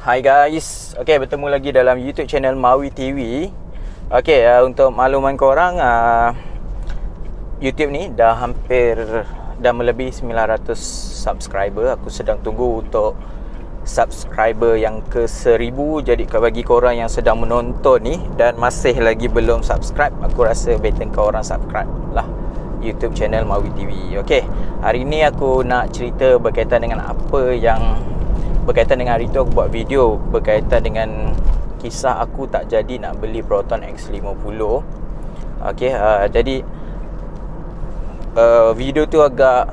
Hai guys, bertemu lagi dalam YouTube channel Mawi TV. Untuk makluman korang, YouTube ni dah melebihi 900 subscriber. Aku sedang tunggu untuk subscriber yang ke 1000. Jadi bagi korang yang sedang menonton ni dan masih lagi belum subscribe, aku rasa better korang subscribe lah YouTube channel Mawi TV. Hari ni aku nak cerita berkaitan dengan berkaitan dengan hari tu aku buat video berkaitan dengan kisah aku tak jadi nak beli Proton X50. Jadi video tu agak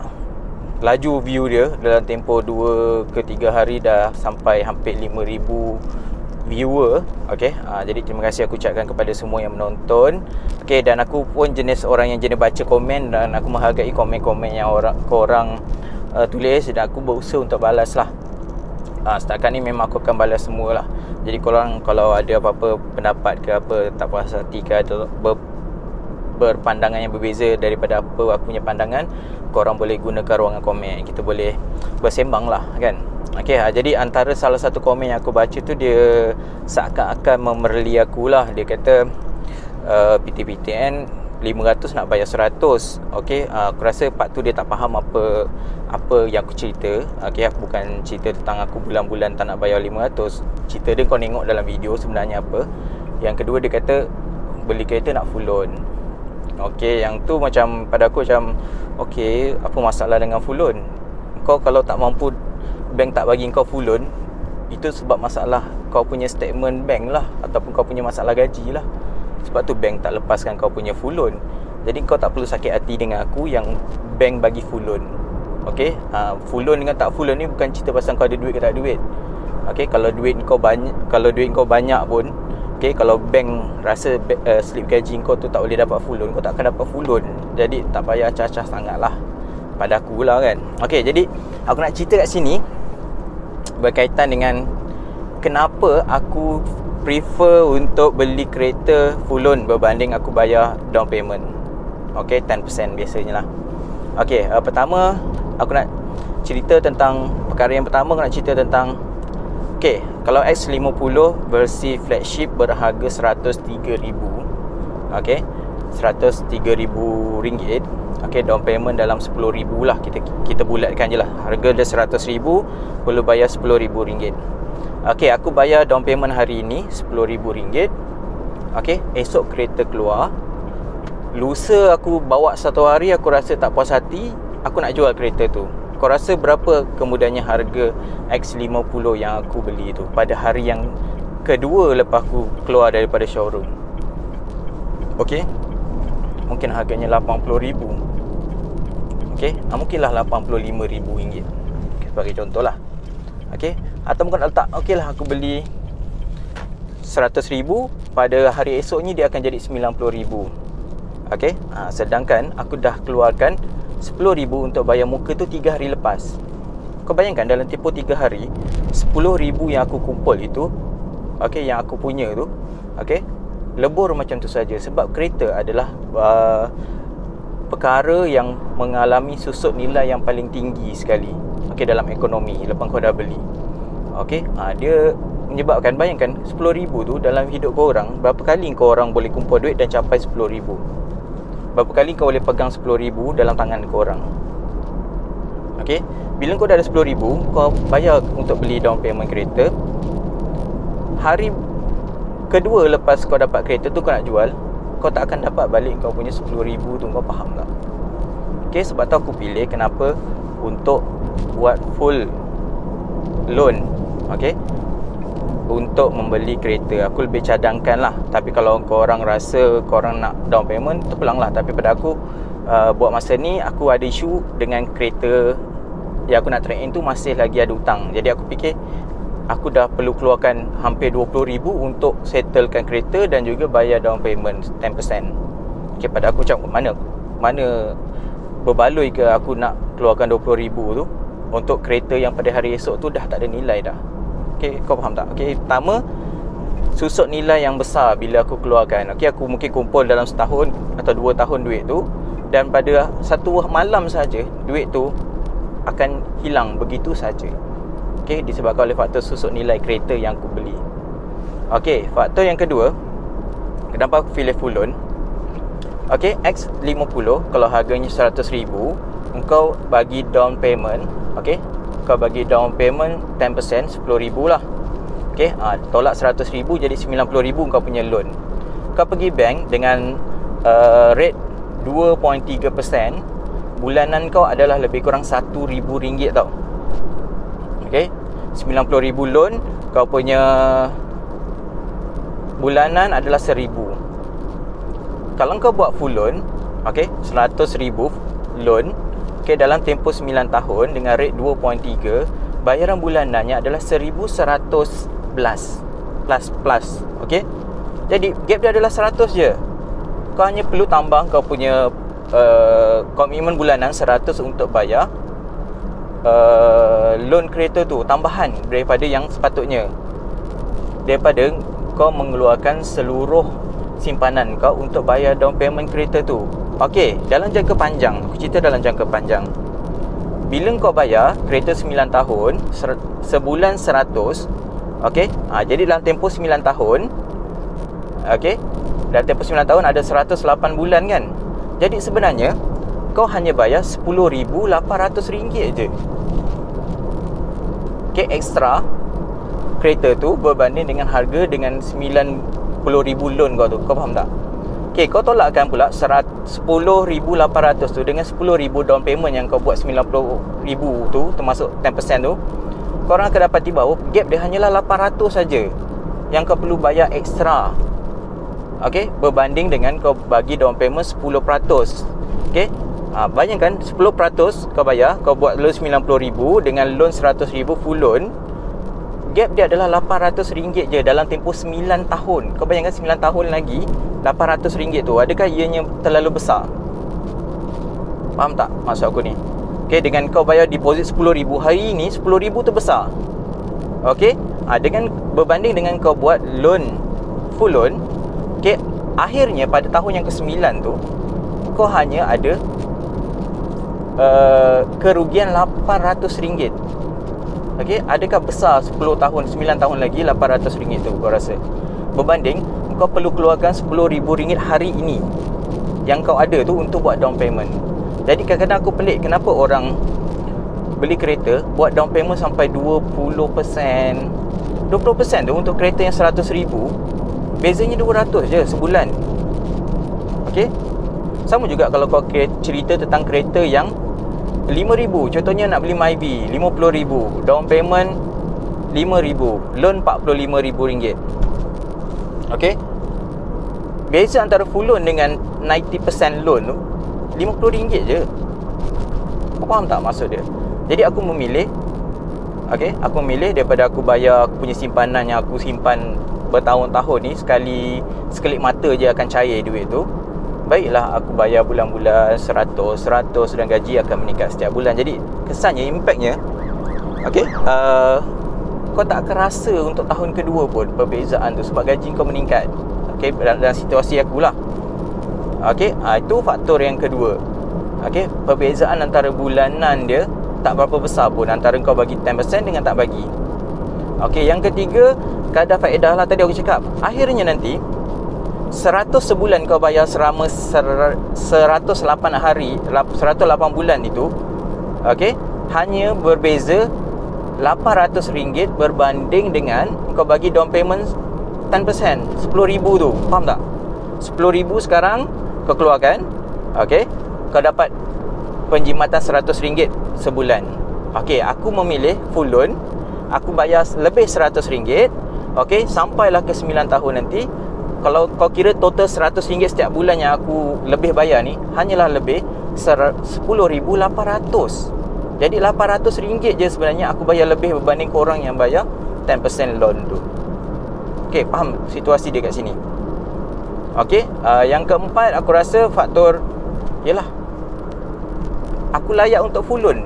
laju view dia. Dalam tempoh 2 ke 3 hari dah sampai hampir 5,000 viewer. Jadi terima kasih aku ucapkan kepada semua yang menonton. Dan aku pun jenis orang yang jenis baca komen, dan aku menghargai komen-komen yang korang tulis, dan aku berusaha untuk balas lah. Setakat ni memang aku akan balas semua lah. Jadi korang kalau ada apa-apa pendapat ke apa, tak puas hati ke, atau berpandangan yang berbeza daripada apa aku punya pandangan, korang boleh gunakan ruangan komen. Kita boleh bersembang lah kan. Jadi antara salah satu komen yang aku baca tu, dia seakan-akan memerli aku lah. Dia kata PTPTN 500 nak bayar 100. Aku rasa part tu dia tak faham apa yang aku cerita. Aku bukan cerita tentang aku bulan-bulan tak nak bayar 500. Cerita dia kau tengok dalam video sebenarnya apa. Yang kedua, dia kata beli kereta nak full loan. Yang tu macam pada aku macam apa masalah dengan full loan? Kau kalau tak mampu, bank tak bagi kau full loan, itu sebab masalah kau punya statement bank lah, ataupun kau punya masalah gaji lah. Sebab tu bank tak lepaskan kau punya full loan. Jadi kau tak perlu sakit hati dengan aku yang bank bagi full loan. Full loan dengan tak full loan ni bukan cerita pasal kau ada duit ke tak ada duit. Kalau duit kau banyak pun, kalau bank rasa slip gaji kau tu tak boleh dapat full loan, kau tak akan dapat full loan. Jadi tak payah acah-acah sangat lah pada aku lah kan. Jadi aku nak cerita kat sini berkaitan dengan kenapa aku prefer untuk beli kereta full loan berbanding aku bayar down payment 10% biasanya lah. Pertama aku nak cerita tentang perkara yang pertama. Aku nak cerita tentang kalau X50 versi flagship berharga 103,000, 103,000 ringgit. Down payment dalam 10,000 lah. Kita bulatkan je lah. Harga dia 100,000, perlu bayar 10,000 ringgit. Aku bayar down payment hari ni 10,000 ringgit. Esok kereta keluar. Lusa aku bawa satu hari, aku rasa tak puas hati, aku nak jual kereta tu. Kau rasa berapa kemudiannya harga X50 yang aku beli tu pada hari yang kedua lepas aku keluar daripada showroom? Mungkin harganya 80,000. Mungkinlah 85,000 ringgit sebagai contoh lah. Atau mungkin letak aku beli 100,000, pada hari esoknya dia akan jadi 90,000. Sedangkan aku dah keluarkan 10,000 untuk bayar muka tu 3 hari lepas. Kau bayangkan dalam tempoh 3 hari 10,000 yang aku kumpul itu, yang aku punya tu, lebur macam tu saja. Sebab kereta adalah perkara yang mengalami susut nilai yang paling tinggi sekali dalam ekonomi lepas kau dah beli. Dia menyebabkan, bayangkan 10,000 tu dalam hidup kau orang, berapa kali kau orang boleh kumpul duit dan capai 10,000? Berapa kali kau boleh pegang 10,000 dalam tangan kau orang? Bila kau dah ada 10,000, kau bayar untuk beli down payment kereta. Hari kedua lepas kau dapat kereta tu, kau nak jual, kau tak akan dapat balik kau punya 10,000 tu. Kau faham tak? Sebab tu aku pilih kenapa untuk buat full loan. Untuk membeli kereta, aku lebih cadangkan lah. Tapi kalau korang rasa korang nak down payment, terpulang lah. Tapi pada aku, buat masa ni aku ada isu dengan kereta yang aku nak trade in tu, masih lagi ada hutang. Jadi aku fikir aku dah perlu keluarkan hampir 20,000 untuk settlekan kereta dan juga bayar down payment 10%. Pada aku macam mana berbaloi ke aku nak keluarkan 20,000 tu untuk kereta yang pada hari esok tu dah tak ada nilai dah. Kau faham tak? Pertama, susut nilai yang besar bila aku keluarkan. Aku mungkin kumpul dalam setahun atau 2 tahun duit tu, dan pada satu malam saja duit tu akan hilang begitu saja. Okey, disebabkan oleh faktor susut nilai kereta yang aku beli. Okey, faktor yang kedua, kenapa aku pilih full loan? Okey, X50 kalau harganya 100,000, engkau bagi down payment, okey, kau bagi down payment 10%, 10,000 lah. Okey, tolak 100,000 jadi 90,000 kau punya loan. Kau pergi bank dengan rate 2.3%, bulanan kau adalah lebih kurang RM1,000 tau. Okey, 90,000 loan, kau punya bulanan adalah 1,000. Kalau kau buat full loan, okey, 100,000 loan, okey, dalam tempoh 9 tahun dengan rate 2.3, bayaran bulanannya adalah 1,100 plus. Okey, jadi gap dia adalah 100 je. Kau hanya perlu tambah kau punya komitmen bulanan 100 untuk bayar loan kereta tu, tambahan daripada yang sepatutnya, daripada kau mengeluarkan seluruh simpanan kau untuk bayar down payment kereta tu. Okey, dalam jangka panjang, aku cerita dalam jangka panjang, bila kau bayar kereta 9 tahun, sebulan 100, okey, jadi dalam tempoh 9 tahun, okey, dalam tempoh 9 tahun ada 108 bulan kan. Jadi sebenarnya kau hanya bayar RM10,800 je. Okey, ekstra kereta tu berbanding dengan harga dengan 90,000 loan kau tu. Kau faham tak? Okey, kau tolakkan pula 10,800 tu dengan 10,000 down payment yang kau buat 90,000 tu, termasuk 10% tu, korang akan dapati bahawa gap dia hanyalah 800 saja yang kau perlu bayar ekstra. Okey, berbanding dengan kau bagi down payment 10%. Okey, bayangkan 10% kau bayar, kau buat loan 90,000 dengan loan 100,000 full loan, gap dia adalah RM800 je dalam tempoh 9 tahun. Kau bayangkan 9 tahun lagi, RM800 tu, adakah ianya terlalu besar? Faham tak maksud aku ni? Okey, dengan kau bayar deposit 10,000 hari ni, 10,000 tu besar. Okey, dengan berbanding dengan kau buat loan full loan, okey, akhirnya pada tahun yang ke-9 tu kau hanya ada kerugian RM800. Okey, adakah besar 10 tahun, 9 tahun lagi RM800 tu kau rasa? Berbanding kau perlu keluarkan RM10,000 hari ini yang kau ada tu untuk buat down payment. Jadi kadang-kadang aku pelik kenapa orang beli kereta buat down payment sampai 20%. 20% tu untuk kereta yang 100,000, bezanya 200 je sebulan. Okey, sama juga kalau kau cerita tentang kereta yang 5,000, contohnya nak beli Myvi 50,000, down payment 5,000, loan RM45,000. Okey, beza antara full loan dengan 90% loan tu RM50 je. Kau faham tak maksud dia? Jadi aku memilih, okey, aku memilih daripada aku bayar aku punya simpanan yang aku simpan bertahun-tahun ni, sekelip mata je akan cair duit tu, baiklah aku bayar bulan-bulan 100 dan gaji akan meningkat setiap bulan. Jadi kesannya, impactnya, okey, kau tak akan rasa untuk tahun kedua pun perbezaan tu sebab gaji kau meningkat. Okey, dalam situasi aku lah. Okey, itu faktor yang kedua. Okey, perbezaan antara bulanan dia tak berapa besar pun antara kau bagi 10% dengan tak bagi. Okey, yang ketiga, kadar faedah lah tadi aku cakap. Akhirnya nanti 100 sebulan kau bayar selama 108 hari, 108 bulan itu, okey, hanya berbeza RM800 berbanding dengan kau bagi down payment 10%, RM10,000 tu. Faham tak? RM10,000 sekarang kau keluarkan, okey, kau dapat penjimatan RM100 sebulan. Okey, aku memilih full loan, aku bayar lebih RM100, okey, sampailah ke 9 tahun nanti. Kalau kau kira total RM100 setiap bulan yang aku lebih bayar ni, hanyalah lebih RM10,800. Jadi RM800 je sebenarnya aku bayar lebih berbanding korang yang bayar 10% loan tu. Okey, faham situasi dia kat sini? Okey, yang keempat aku rasa faktor ialah aku layak untuk full loan.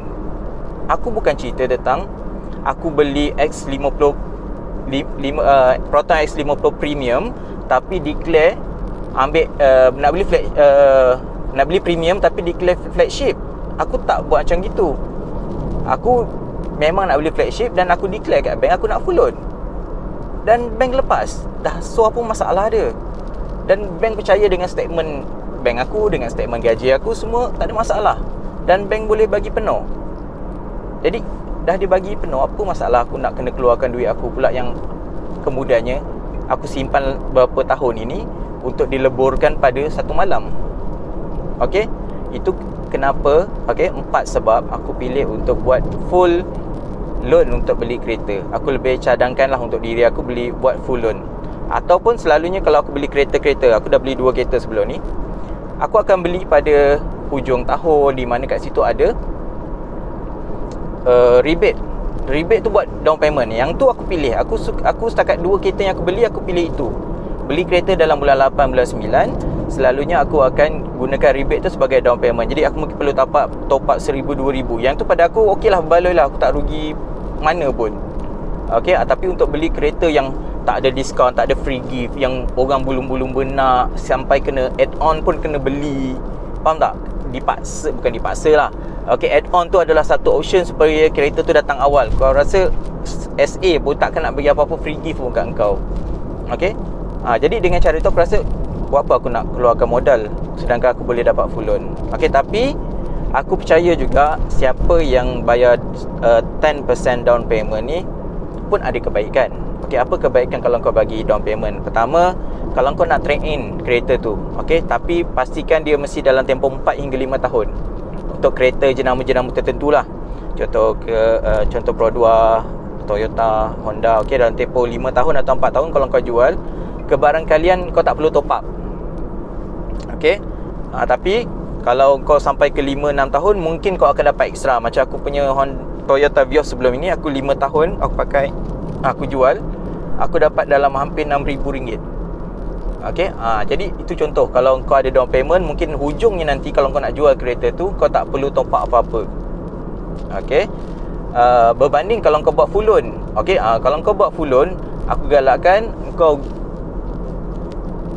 Aku bukan cerita tentang aku beli X50 Proton X50 Premium tapi declare ambil nak beli premium tapi declare flagship. Aku tak buat macam gitu. Aku memang nak beli flagship dan aku declare kat bank aku nak full loan, dan bank lepas dah. So apa masalah dia? Dan bank percaya dengan statement bank aku, dengan statement gaji aku, semua tak ada masalah, dan bank boleh bagi penuh. Jadi dah dibagi penuh, apa masalah aku nak kena keluarkan duit aku pula yang kemudiannya aku simpan berapa tahun ini untuk dileburkan pada satu malam. Okey, itu kenapa. Okey, 4 sebab aku pilih untuk buat full loan untuk beli kereta. Aku lebih cadangkanlah untuk diri aku buat full loan. Ataupun selalunya kalau aku beli kereta-kereta, aku dah beli 2 kereta sebelum ni, aku akan beli pada hujung tahun, di mana kat situ ada rebate tu buat down payment. Yang tu aku pilih. Aku setakat 2 kereta yang aku pilih itu. Beli kereta dalam bulan 8, bulan 9, selalunya aku akan gunakan rebate tu sebagai down payment. Jadi aku mungkin perlu top up 1,000, 2,000. Yang tu pada aku okey lah, baloi lah, aku tak rugi mana pun. Okey, tapi untuk beli kereta yang tak ada diskaun, tak ada free gift, yang orang bulung-bulung benak, sampai kena add on pun kena beli, faham tak? Bukan dipaksa lah. Okey, add on tu adalah satu option supaya kereta tu datang awal. Kau rasa SA pun takkan nak bagi apa-apa free gift pun kat kau. Okey, jadi dengan cara tu aku rasa, buat apa aku nak keluarkan modal sedangkan aku boleh dapat full loan. Okey, tapi aku percaya juga siapa yang bayar 10% down payment ni pun ada kebaikan. Okey, apa kebaikan kalau kau bagi down payment? Pertama, kalau kau nak trade in kereta tu, okey, tapi pastikan dia mesti dalam tempoh 4 hingga 5 tahun. Untuk kereta jenama-jenama tertentu lah. Contoh Pro 2, Toyota, Honda, okey, dalam tempoh 5 tahun atau 4 tahun kalau kau jual, kebarangkalian kau tak perlu top up. Okey. Tapi kalau kau sampai ke 5-6 tahun, mungkin kau akan dapat ekstra. Macam aku punya Toyota Vios sebelum ini, aku 5 tahun aku pakai, aku jual, aku dapat dalam hampir RM6,000. Okey, jadi itu contoh. Kalau kau ada down payment, mungkin hujungnya nanti kalau kau nak jual kereta tu, kau tak perlu top up apa-apa. Okey, berbanding kalau kau buat full loan. Okey, kalau kau buat full loan, aku galakkan kau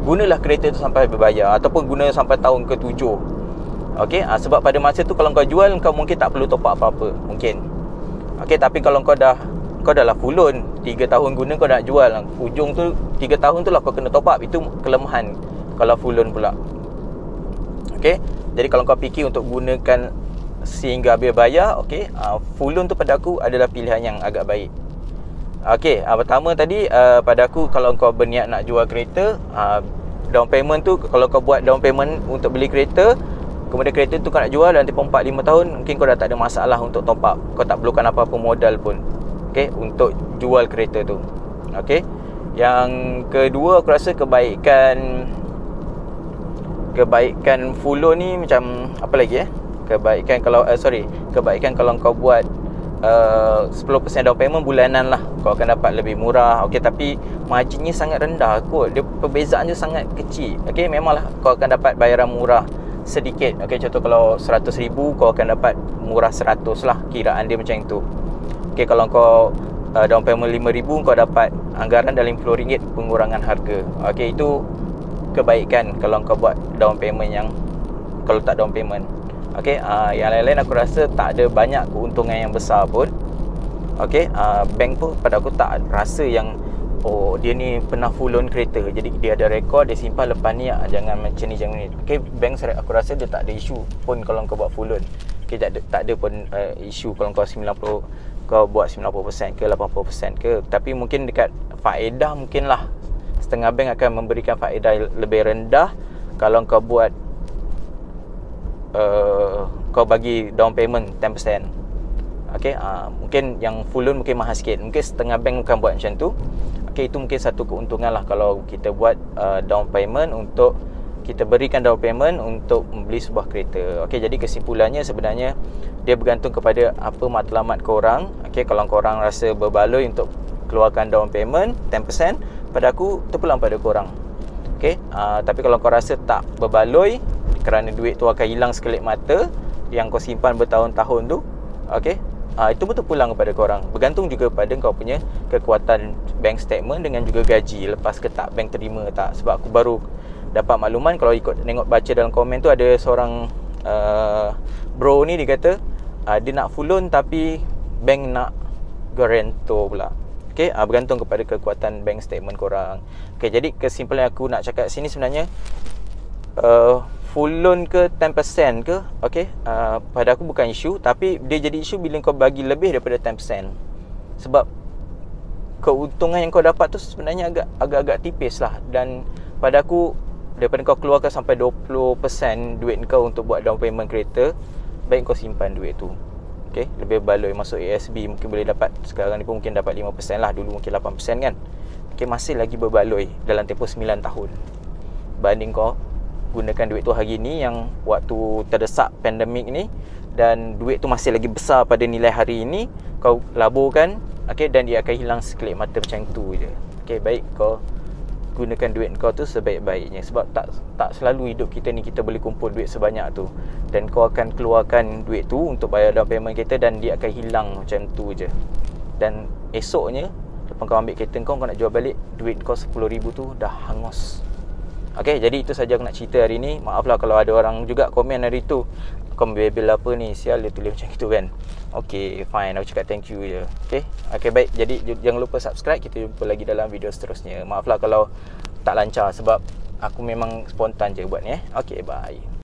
gunalah kereta tu sampai berbayar, ataupun guna sampai tahun ke-7. Okey, sebab pada masa tu kalau kau jual, kau mungkin tak perlu top up apa-apa, mungkin. Okey, tapi kalau kau dah lah full loan, 3 tahun guna, kau nak jual, hujung tu 3 tahun tu lah kau kena top up. Itu kelemahan kalau full loan pula. Okey, jadi kalau kau fikir untuk gunakan sehingga habis bayar, okey, full loan tu pada aku adalah pilihan yang agak baik. Okey, pertama tadi, pada aku kalau kau berniat nak jual kereta, down payment tu, kalau kau buat down payment untuk beli kereta, kemudian kereta tu kau nak jual dalam tempoh 4-5 tahun, mungkin kau dah tak ada masalah untuk top up. Kau tak perlukan apa-apa modal pun, okey, untuk jual kereta tu. Okey, yang kedua, aku rasa kebaikan full loan ni macam apa lagi kebaikan kalau kau buat 10% down payment bulanan lah, kau akan dapat lebih murah. Okey, tapi marginnya sangat rendah kot. Dia perbezaan dia sangat kecil. Okey, memanglah kau akan dapat bayaran murah sedikit. Okey, contoh kalau 100,000, kau akan dapat murah 100 lah, kiraan dia macam itu. Okey, kalau kau down payment 5,000, kau dapat anggaran dalam RM50 pengurangan harga. Okey, itu kebaikan kalau kau buat down payment yang kalau tak down payment. Okey, yang lain-lain aku rasa tak ada banyak keuntungan yang besar pun. Okey, bank pun pada aku tak rasa yang dia ni pernah full loan kereta, jadi dia ada rekod, dia simpan lepas ni jangan macam ni, jangan ni. Okey, bank aku rasa dia tak ada isu pun kalau kau buat full loan. Okey, tak ada pun isu kalau kau 90, kau buat 90% ke 80% ke. Tapi mungkin dekat faedah, mungkinlah setengah bank akan memberikan faedah lebih rendah kalau kau buat kau bagi down payment 10%. Okey, mungkin yang full loan mungkin mahal sikit, mungkin setengah bank akan buat macam tu. Okey, itu mungkin satu keuntungan lah kalau kita buat down payment, untuk kita berikan down payment untuk membeli sebuah kereta. Okey, jadi kesimpulannya sebenarnya dia bergantung kepada apa matlamat korang. Okey, kalau korang rasa berbaloi untuk keluarkan down payment 10%, pada aku terpulang pada korang. Okey, tapi kalau kau rasa tak berbaloi kerana duit tu akan hilang sekelip mata yang kau simpan bertahun-tahun tu, okey, itu betul pulang kepada korang. Bergantung juga pada kau punya kekuatan bank statement dengan juga gaji lepas ke tak bank terima tak. Sebab aku baru dapat makluman, kalau ikut tengok baca dalam komen tu, ada seorang bro ni dia kata dia nak full loan tapi bank nak guarantor pula. Okay, bergantung kepada kekuatan bank statement korang. Okay, jadi kesimpulan aku nak cakap sini sebenarnya full loan ke 10% ke, okay, pada aku bukan isu. Tapi dia jadi isu bila kau bagi lebih daripada 10%. Sebab keuntungan yang kau dapat tu sebenarnya agak-agak tipis lah. Dan pada aku, daripada kau keluarkan sampai 20% duit kau untuk buat down payment kereta, baik kau simpan duit tu. Okay, lebih baloi masuk ASB, mungkin boleh dapat, sekarang ni pun mungkin dapat 5% lah, dulu mungkin 8% kan. Okay, masih lagi berbaloi dalam tempoh 9 tahun. Banding kau gunakan duit tu hari ni yang waktu terdesak pandemik ni, dan duit tu masih lagi besar pada nilai hari ini, kau laburkan, okay, dan dia akan hilang sekelip mata macam tu je. Okay, baik kau gunakan duit kau tu sebaik-baiknya. Sebab tak selalu hidup kita ni kita boleh kumpul duit sebanyak tu, dan kau akan keluarkan duit tu untuk bayar down payment kereta, dan dia akan hilang macam tu je. Dan esoknya lepas kau ambil kereta kau nak jual balik, duit kau 10,000 tu dah hangus. Okay, jadi itu saja aku nak cerita hari ni. Maaf lah kalau ada orang juga komen hari tu, kau bebel apa ni, sial dia tulis macam itu kan. Okay, fine, aku cakap thank you je. Okay, baik. Jadi jangan lupa subscribe. Kita jumpa lagi dalam video seterusnya. Maaf lah kalau tak lancar, sebab aku memang spontan je buat ni. Okay, bye.